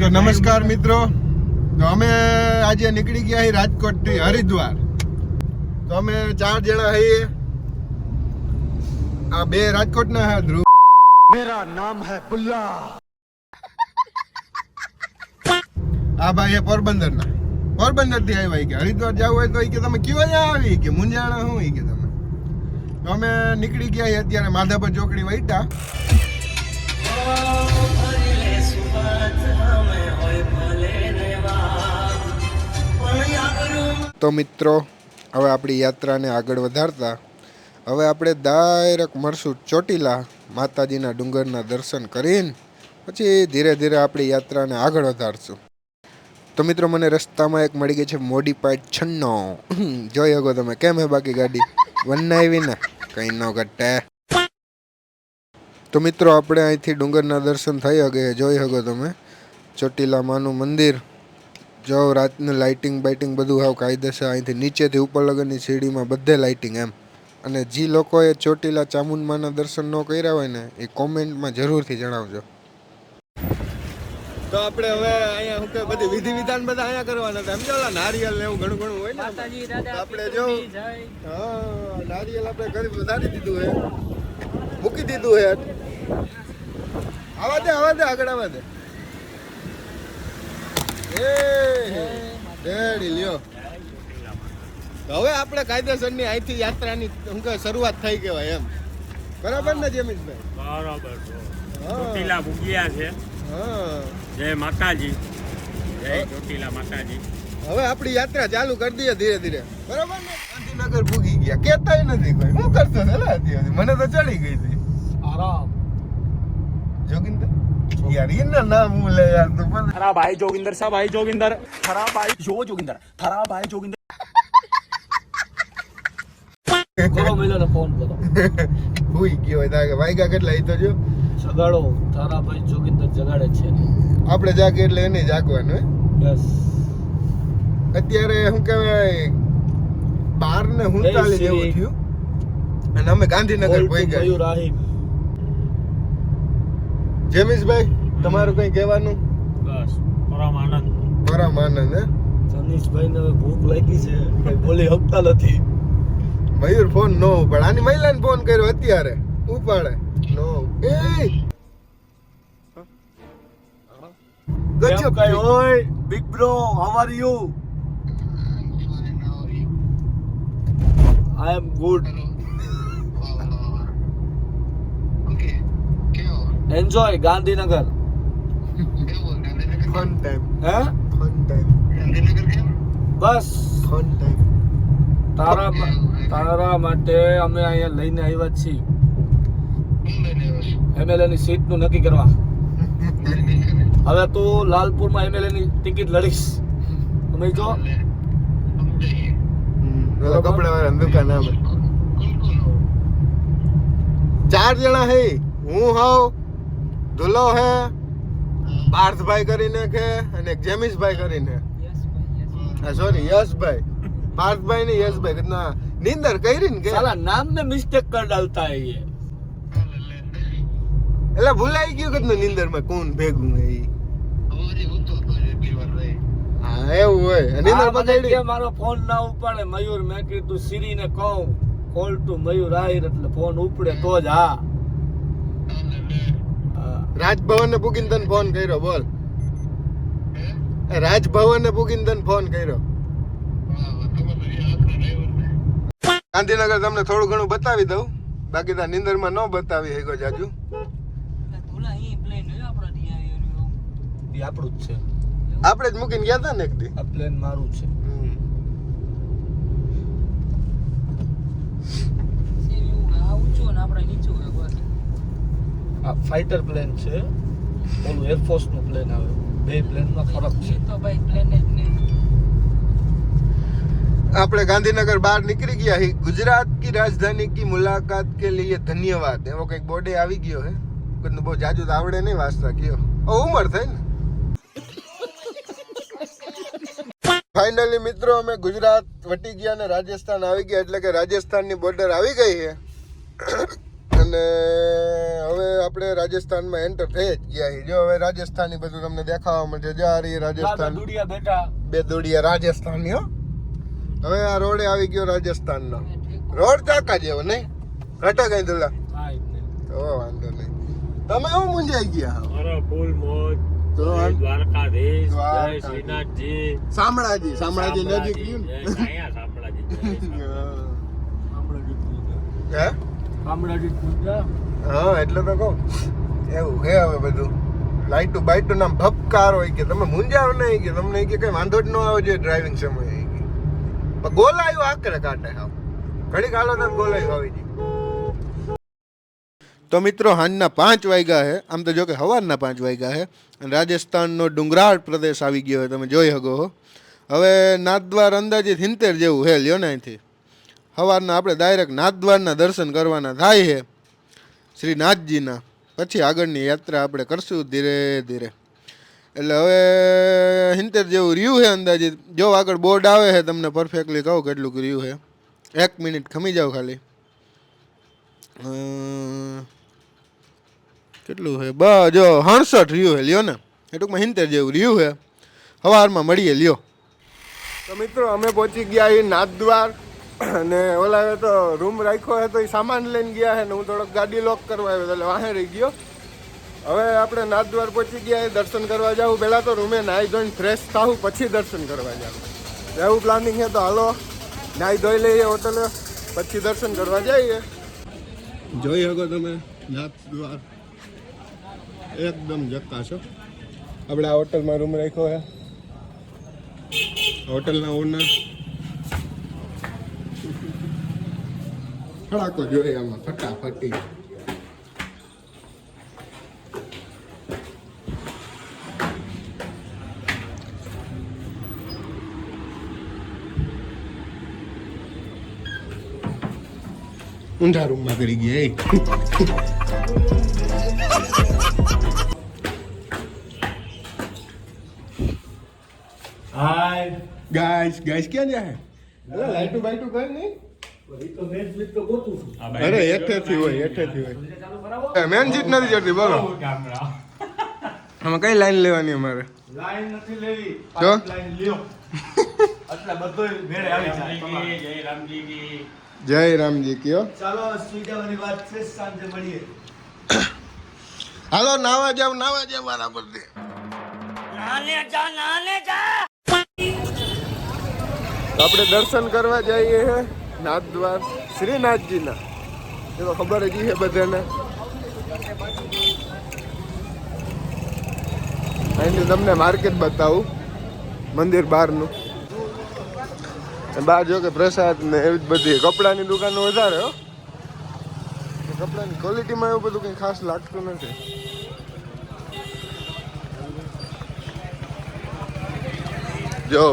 તો નમસ્કાર મિત્રો, તો અમે આજે નીકળી ગયા રાજકોટ થી હરિદ્વાર. તો અમે 4 જણા છીએ. આ 2 રાજકોટ ના હે. ધ્રુવ, मेरा नाम है बुल्ला. આ ભાઈ પોરબંદર ના. પોરબંદર થી આવ્યા કે હરિદ્વાર જવું હોય તો કે તમે કયો અહીંયા આવી કે મુંજાણા હું કે તમે. તો અમે નીકળી ગયા અત્યારે માધાપર ચોકડી વૈટા. તો મિત્રો, હવે આપણી યાત્રાને આગળ વધારતા હવે આપણે ડાયરેક્ટ મળશું ચોટીલા. માતાજીના ડુંગરના દર્શન કરીને પછી ધીરે ધીરે આપણી યાત્રાને આગળ વધારશું. તો મિત્રો, મને રસ્તામાં એક મળી ગઈ છે મોડિફાઈડ 96. જોઈ શકો તમે. કેમ હે બાકી ગાડી? વનાવી ને કંઈ ન ઘટે. તો મિત્રો, આપણે અહીંથી ડુંગરના દર્શન થઈ શકે. જોઈ શકો તમે ચોટીલા માનું મંદિર. જો રાતનું લાઇટિંગ બાઇટિંગ બધું હાવ કાયદેસર. અહીંથી નીચેથી ઉપર લગનની સીડીમાં બધે લાઇટિંગ એમ. અને જે લોકોએ ચોટીલા ચામુંડમાના દર્શન ન કર્યા હોય ને એ કોમેન્ટમાં જરૂરથી જણાવજો. તો આપણે હવે અહીંયા શું કે બધી વિધિ વિધાન બધા અહીંયા કરવાના હતા. સમજો નારિયેલ ને એવું ઘણું ઘણું હોય ને. આપણે જો હા નારિયેલ આપણે ઘરે વધારી દીધું હે, મૂકી દીધું હે. આવા દે આગળ આવા દે. રેડી લ્યો. હવે આપણે કાયદેસરની અહીંથી યાત્રાની શું કે શરૂઆત થઈ કહેવાય એમ. બરાબર ને જેમીશભાઈ? બરાબર. ચોટીલા ભૂગ્યા છે. હા, જય માતાજી, જય ચોટીલા માતાજી. હવે આપણી યાત્રા ચાલુ કરી દઈએ ધીરે ધીરે. બરાબર ને? ગાંધીનગર ભૂગી ગયા. કેતાય નથી કોઈ. શું કરતો છે અત્યારે? મને તો ચડી ગઈ હતી. आराम. જોગિંદર यार ये ना नाम લે यार तो थरा भाई जोगिंदर सा भाई जोगिंदर. थरा भाई जोगिंदर. थरा भाई जोगिंदर. કરો મેલો ને ફોન કરો. ભૂઈ ગયો હોય તાકે વાયગા કેટલા ઈ તો જો. જગાડો. થરા ભાઈ જોગિંદર જગાડે છે ને. આપણે જાગે એટલે એને જાગવાનું હે. યસ. અત્યારે શું કહેવાય 12:39 જેવું થયું અને અમે ગાંધીનગર પહોંચી ગયા. મયુરાહિમ. જેમીશભાઈ, તમારું કઈ કહેવાનું? બસ પરમ આનંદ. પરમ આનંદ હે. જનીશભાઈ ને ભૂખ લાગી છે, કઈ બોલી શકતા નથી. મયુર ફોન નો ઉપાડે. આની મહિલાને ફોન કર્યો અત્યારે, ઉપાડે નો. એ ગજબ કઈ ઓય big bro, how are you? I am good. Enjoy Gandhinagar. Fun time. હે? Fun time. બસ ફન ટાઈમ. તારા માટે અમે અહીંયા લઈને આવ્યા છીએ એમએલએ ની સીટ નું નક્કી કરવા. હવે તું લાલપુરમાં એમએલએ ની ટિકિટ લડીશ. અમે જો કપડા વાળા દુકાન આવે. 4 જણા હે. હું હાવ, ધુલો હે, પાર્થભાઈ કરીને કે અને એક જેમીશભાઈ કરીને. સોરી યશભાઈ. પાર્થભાઈ ને યશભાઈ કિतना નીંદર કરી ને કે સાલા નામ में मिस्टेक कर डालता है ये. એટલે ભૂલાઈ ગયું કિतना નીંદર માં કોણ ભેગું હે ઈ. હા એવું હોય. નીંદર બગાડી કે મારો ફોન ના ઉપાડે મયુર. મેં કીધું સિરી ને કહું કોલ ટુ મયુર આહિર એટલે ફોન ઉપડે તો જ. હા, રાજભવન ને પૂગીને તને ફોન કર્યો. બોલ. રાજભવન ને પૂગીને તને ફોન કર્યો. ગાંધીનગર તમને થોડું ઘણું બતાવી દઉં, બાકી તો નીંદરમાં ન બતાવી શકો જાજુ. એ આપણું જ છે. આપણે જ મૂકીને ગયા હતા ને એક દી. આ પ્લેન મારું છે. આ ફાઇટર પ્લેન છે, ઓલું એરફોર્સ નું પ્લેન આવે. બે પ્લેન માં ફરક છે. આપણે ગાંધીનગર બહાર નીકળી ગયા હી. ગુજરાત की राजधानी की मुलाकात के लिए धन्यवाद. એવો કંઈક બોર્ડે આવી ગયો હે. કોઈ બહુ જાજુ તો આવડે નહીં વાંચતા. કયો ઉંમર થઈ ને. ફાઇનલી મિત્રો, અમે ગુજરાત વટી ગયા ને રાજસ્થાન આવી ગયા. એટલે કે રાજસ્થાનની બોર્ડર આવી ગઈ છે. અને હવે આપણે રાજસ્થાનમાં એન્ટર થઈ જ ગયા છીએ. જો હવે રાજસ્થાની બધું તમને દેખાવા મળશે. જો આ રહી રાજસ્થાન, દુડિયા બેટા બે દોડિયા રાજસ્થાની હો. હવે આ રોડે આવી ગયો રાજસ્થાનનો રોડ. ચાકા જેવો નહીં ઘટા કઈ દુલા તો વાંધો નહીં. તમે શું મૂંઝાઈ ગયા? અરે ફૂલ મોજ. તો જય દ્વારકાધીશ, જય દ્વારકાધીશ. શ્રીનાથજી, શામળાજી નજીક રહ્યું ને? જય સાયા શામળાજી, જય શામળાજી. હા એટલે તો કહું એવું હે. હવે બધું લાઈટું બાઈટું નામ ભપકાર હોય કે તમે મૂંઝાવ નહીં કે તમને કે કઈ વાંધો જ ન આવે છે ડ્રાઇવિંગ સમયે. પણ ગોલાયું આકરે કાઢે હાવ ઘડીક હાલો તો ગોલાયું આવી જાય. તો મિત્રો સાંજના 5 વાગ્યા છે. આમ તો જો કે સવારના 5 વાગ્યા છે અને રાજસ્થાનનો ડુંગરાળ પ્રદેશ આવી ગયો હોય તમે જોઈ શકો છો. હવે નાથદ્વાર અંદાજિત 70 જેવું છે લ્યો ને. અહીંથી સવારના આપણે ડાયરેક્ટ નાથદ્વારના દર્શન કરવાના થાય છે શ્રીનાથજીના. પછી આગળની યાત્રા આપણે કરશું ધીરે ધીરે. એટલે હવે 70 જેવું રહ્યું છે અંદાજિત. જો આગળ બોર્ડ આવે છે તમને પરફેક્ટલી કહું કેટલું રહ્યું છે. 1 મિનિટ ખમી જાવ ખાલી. કેટલું છે જો 68 રહ્યું છે લ્યો ને. એ ટૂંકમાં 70 જેવું રહ્યું છે. સવારમાં મળીએ લ્યો. તો મિત્રો અમે પહોંચી ગયા એ નાથદ્વાર અને ઓલા તો રૂમ રાખ્યો છે તો એ સામાન લઈને ગયા છે ને હું થોડોક ગાડી લોક કરવા આવ્યો એટલે વાહે રહી ગયો. હવે આપણે નાથદ્વાર પહોંચી ગયા દર્શન કરવા જાવું. પહેલાં તો રૂમે નાહી ધોઈને ફ્રેશ થાવું પછી દર્શન કરવા જાવું. એવું પ્લાનિંગ છે તો હાલો નાહી ધોઈ લઈએ હોટલે પછી દર્શન કરવા જઈએ. જોઈ શકો તમે નાથદ્વાર એકદમ જક્કાશ છો. આપણે આ હોટલમાં રૂમ રાખ્યો છે. હોટલના ઓનર ખડાકો જોઈએ આમાં ફટાફટી. ઊંધા રૂમમાં કરી ગયા. હાય ગાઈસ ક્યાં જાય? લાઈટું બાઈટું કઈ નહીં. અરે હેઠેથી હોય. મેન સીટ નથી ચડતી. બોલો આમાં કઈ લાઈન લેવાની અમારે? લાઈન નથી લેવી, જો? લાઈન લ્યો એટલે બધોય મેળે આવી જાય. જય રામજી કી. જય રામજી કયો. ચાલો સુઈ જવાની વાત છે, સાંજે મળીએ. હાલો નાવા જાવ બરાબર છે. આપણે દર્શન કરવા જઈએ છે નાથદ્વાર શ્રીનાથજીના. એ તો ખબર જ છે બધાને. અહીંથી તમને માર્કેટ બતાવું મંદિર બહારનું. બહાર જો કે પ્રસાદ ને એવી જ બધી કપડાની દુકાનો વધારે હો. કપડાની ક્વોલિટીમાં એવું બધું કંઈ ખાસ લાગતું નથી. જો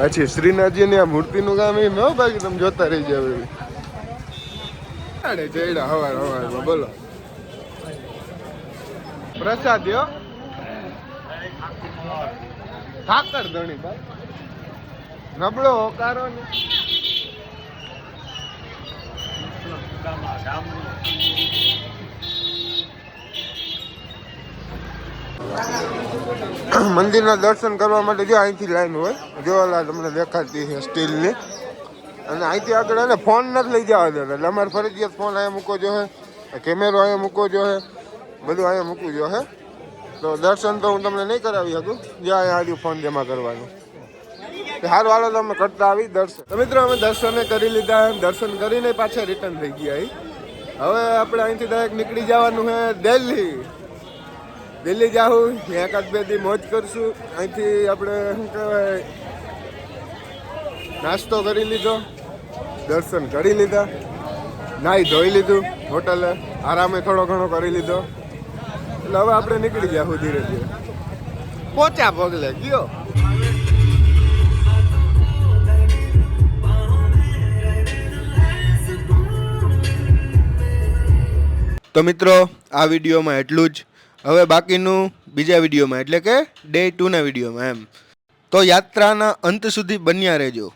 પછી શ્રીનાથજીની આ મૂર્તિનું કામ એમ હો બાકી તમે જોતા રહી જાવ એવી. ચડ્યા હવારમાં બોલો પ્રસાદ યો ઠાકર ધણી ભાઈ નબળો હોકારો ને. મંદિરના દર્શન કરવા માટે જો અહીંથી લાઈન હોય જો ઓલા તમને દેખાતી છે સ્ટીલની. અને અહીંથી આગળ એને ફોન નથી લઈ જવા દેતા એટલે અમારે ફરજિયાત ફોન અહીંયા મૂકવો જોઈએ, કેમેરો અહીંયા મૂકવો જોઈએ, બધું અહીંયા મૂકવું જોઈએ. તો દર્શન તો હું તમને નહીં કરાવી શકું. જ્યાં અહીંયા આવ્યું ફોન જમા કરવાનું. સારું હાલો તો અમે કરતા આવી દર્શન. તો મિત્રો અમે દર્શને કરી લીધા. દર્શન કરીને પાછા રિટર્ન થઈ ગયા. હવે આપણે અહીંથી ડાયરેક્ટ નીકળી જવાનું છે દિલ્હી. દિલ્હી જાઉં ત્યાં એકાદ બે દી મોજ કરશું. અહીંથી આપણે શું કહેવાય નાસ્તો કરી લીધો, દર્શન કરી લીધા, નાહી ધોઈ લીધું, હોટલે આરામે થોડો ઘણો કરી લીધો. એટલે હવે આપણે નીકળી જાઉં ધીરે ધીરે. પોચા પગલે ગયો. તો મિત્રો આ વિડીયોમાં એટલું જ. હવે બાકીનું બીજા વિડીયોમાં એટલે કે ડે 2ના વિડીયોમાં એમ. તો યાત્રાના અંત સુધી બન્યા રહેજો.